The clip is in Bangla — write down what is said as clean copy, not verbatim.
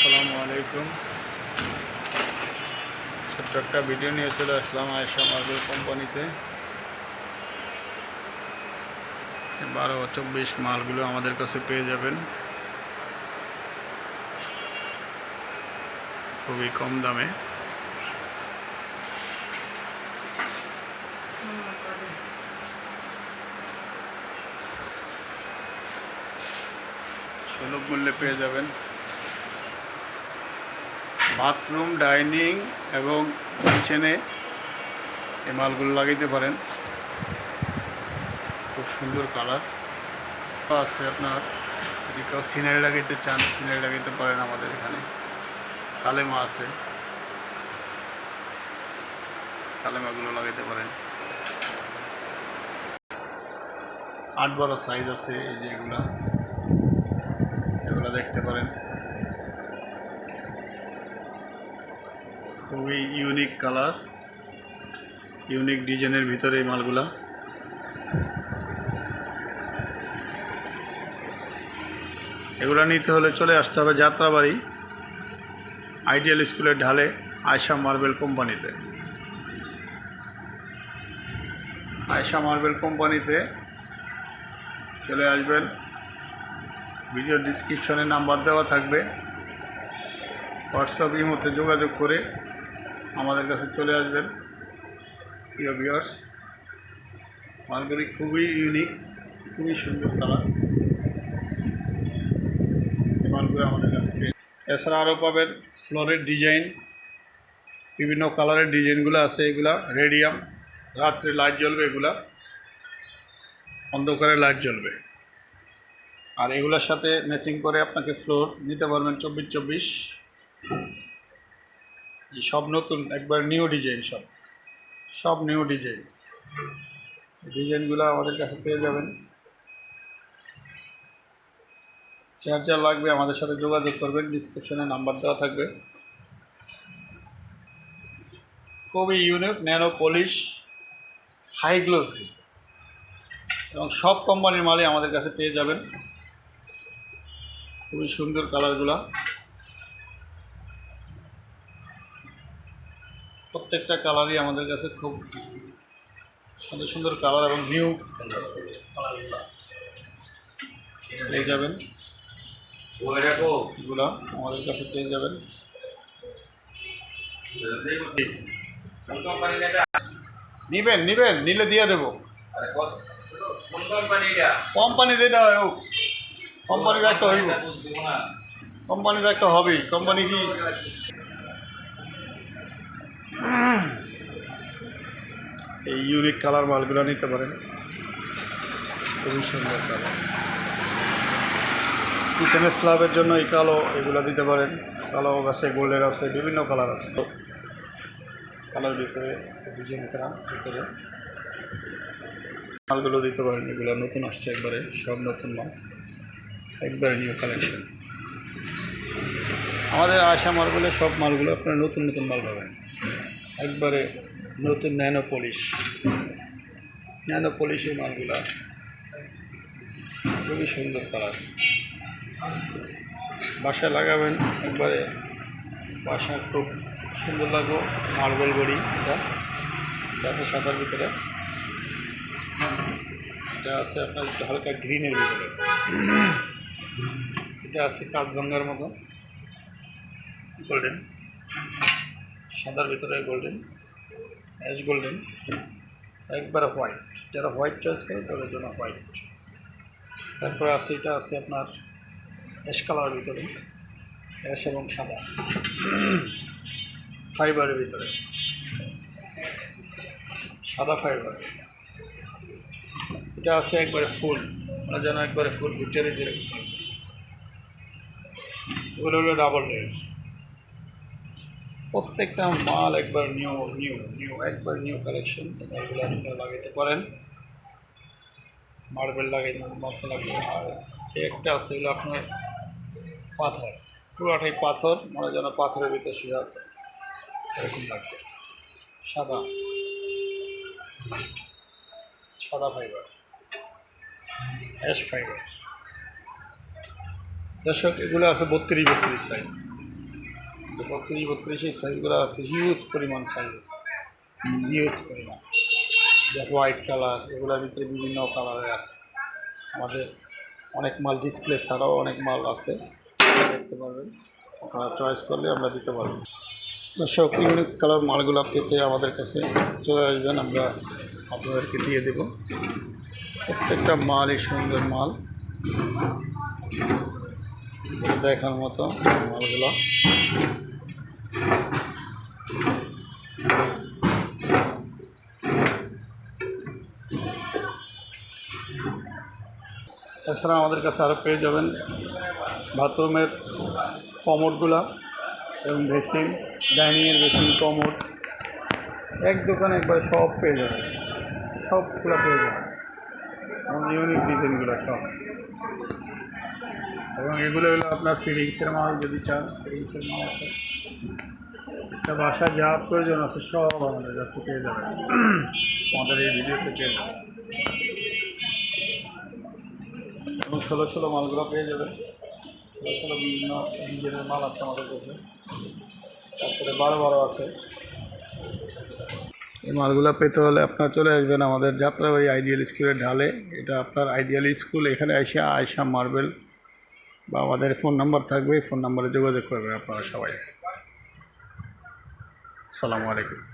আসসালামু আলাইকুম। ছোট্ট একটা ভিডিও নিয়ে চলে আসলাম আয়েশা মার্বেল কোম্পানিতে। 12-24 মালগুলো আমাদের কাছে পেয়ে যাবেন খুবই কম দামে। সুলভ মূল্যে পেয়ে যাবেন। বাথরুম, ডাইনিং এবং কিচেনে এই মালগুলো লাগাইতে পারেন। খুব সুন্দর কালার আছে। আপনার যদি কেউ সিনারি লাগাইতে চান, সিনারি লাগাইতে পারেন। আমাদের এখানে কালেমা আছে, কালেমাগুলো লাগাইতে পারেন। 8-12 সাইজ আছে। এই যে এগুলো দেখতে পারেন। খুবই ইউনিক কালার, ইউনিক ডিজাইনের ভিতরে এই মালগুলা। এগুলো নিতে হলে চলে আসতে হবে যাত্রাবাড়ি আইডিয়াল স্কুলের ঢালে আয়েশা মার্বেল কোম্পানিতে। আয়েশা মার্বেল কোম্পানিতে চলে আসবেন। ভিডিও ডিসক্রিপশনে নাম্বার দেওয়া থাকবে। হোয়াটসঅ্যাপ ইমোতে যোগাযোগ করে আমাদের কাছে চলে আসবেন। প্রিয় ভিউয়ার্স, মালগুলি খুবই ইউনিক, খুবই সুন্দর কালার। এই মালগুলো আমাদের কাছে এছাড়া আরও পাবেন ফ্লোরের ডিজাইন, বিভিন্ন কালারের ডিজাইনগুলো আছে। এগুলা রেডিয়াম, রাত্রে লাইট জ্বলবে, এগুলা অন্ধকারে লাইট জ্বলবে। আর এগুলোর সাথে ম্যাচিং করে আপনাকে ফ্লোর নিতে পারবেন 24-24। সব নতুন, একবার নিউ ডিজাইন, সব নিউ ডিজাইন। ডিজাইনগুলো আমাদের কাছে পেয়ে যাবেন। চার্জার লাগবে আমাদের সাথে যোগাযোগ করবেন। ডিসক্রিপশনে নাম্বার দেওয়া থাকবে। খুবই unique, nano polish, high glossy এবং সব কোম্পানির মালই আমাদের কাছে পেয়ে যাবেন। খুবই সুন্দর কালারগুলো, প্রত্যেকটা কালারই আমাদের কাছে খুব সুন্দর সুন্দর কালার এবং নিউ পেয়ে যাবেন। এগুলো আমাদের কাছে পেয়ে যাবেন। নিবেন নিলে দিয়ে দেবো। কোম্পানি যেটা হয় হোক, কোম্পানির একটা হইব, কোম্পানির একটা হবেই। কোম্পানি কি এই ইউনিক কালার মালগুলো নিতে পারেন। খুবই সুন্দর কালার। কিচেনের স্ল্যাবের জন্য এই কালো এগুলো দিতে পারেন। কালো আছে, গোল্ডের আছে, বিভিন্ন কালার আছে। কালার ভিতরে ডিজাইন করা ভিতরে মালগুলো দিতে পারেন। এগুলো নতুন আসছে, একবারে সব নতুন মাল, একবারে নিউ কালেকশন। আমাদের আয়েশা মার্বেলে সব মালগুলো আপনার নতুন নতুন মাল পাবেন, একবারে নতুন ন্যানো পলিশের মালগুলা। খুবই সুন্দর কালার। বাসায় লাগাবেন, একবারে বাসা খুব সুন্দর লাগবে। মার্বেল বডি, এটা আছে সাদার ভিতরে, এটা আছে আপনার একটু হালকা গ্রিনের ভিতরে, এটা আছে কাঁচগঙ্গার মতো গোল্ডেন, সাদার ভিতরে গোল্ডেন, অ্যাশ গোল্ডেন, একবারে হোয়াইট। যারা হোয়াইট চয়েস করে তাদের জন্য হোয়াইট। তারপরে আছে এটা আছে আপনার অ্যাশ কালারের ভিতরে, অ্যাশ এবং সাদা ফাইবারের ভিতরে, সাদা ফাইবার। এটা আছে একবারে ফুল, মানে যেন একবারে ফুল ভিক্টোরিয়া যেরকম। এগুলো হলো ডাবল লেয়ার। প্রত্যেকটা মাল একবার একবার নিউ কালেকশন। এগুলো আপনারা লাগাইতে পারেন, মার্বেল মারতে লাগবে। আর একটা আছে, এগুলো আপনার পাথর, পুরোটাই পাথর, মানে যেন পাথরের ভিতরে শুয়ে আছে এরকম লাগবে। সাদা ফাইবার, অ্যাশ ফাইবার। দর্শক, এগুলো আছে 32 সাইজ। যে 32-32 সাইজগুলো আছে, হিউজ পরিমাণ সাইজ আছে, হিউজ পরিমাণ। যে হোয়াইট কালার, এগুলোর ভিতরে বিভিন্ন কালারের আছে। আমাদের অনেক মাল ডিসপ্লে ছাড়াও অনেক মাল আছে, দেখতে পারবেন। আপনারা চয়েস করলে আমরা দিতে পারবো। দর্শক, ইউনিক কালার মালগুলো পেতে আমাদের কাছে চলে আসবেন, আমরা আপনাদেরকে দিয়ে দেব। প্রত্যেকটা মালই সুন্দর মাল, দেখার মতো মালগুলো। এছাড়া আমাদের কাছে আরও পেয়ে যাবেন বাথরুমের কমোডগুলা এবং বেসিন, ডাইনিংয়ের বেসিন, কমোড। এক দোকানে একবারে সব পেয়ে যাবেন, সবগুলো পেয়ে যাবেন, এবং ইউনিক ডিজাইনগুলো সব। এবং এগুলো হলো আপনার ফিটিংসের মাল, যদি চান ফিটিংসের মাল আছে। একটা বাসা যা প্রয়োজন আছে সব আমাদের কাছে পেয়ে যাবেন, আমাদের এই ভিডিওতে পেয়ে যাবেন। এবং 16 মালগুলো পেয়ে যাবেন, 16 বিভিন্ন ডিজাইনের মাল আছে আমাদের কাছে। তারপরে 12 আছে। এই মালগুলো পেতে হলে আপনার চলে আসবেন আমাদের যাত্রাবাড়ি আইডিয়াল স্কুলের ঢালে। এটা আপনার আইডিয়াল স্কুল। এখানে আয়শা মার্বেল বা আমাদের ফোন নাম্বার থাকবে, ফোন নাম্বারে যোগাযোগ করবেন আপনারা সবাই। আসসালামু আলাইকুম।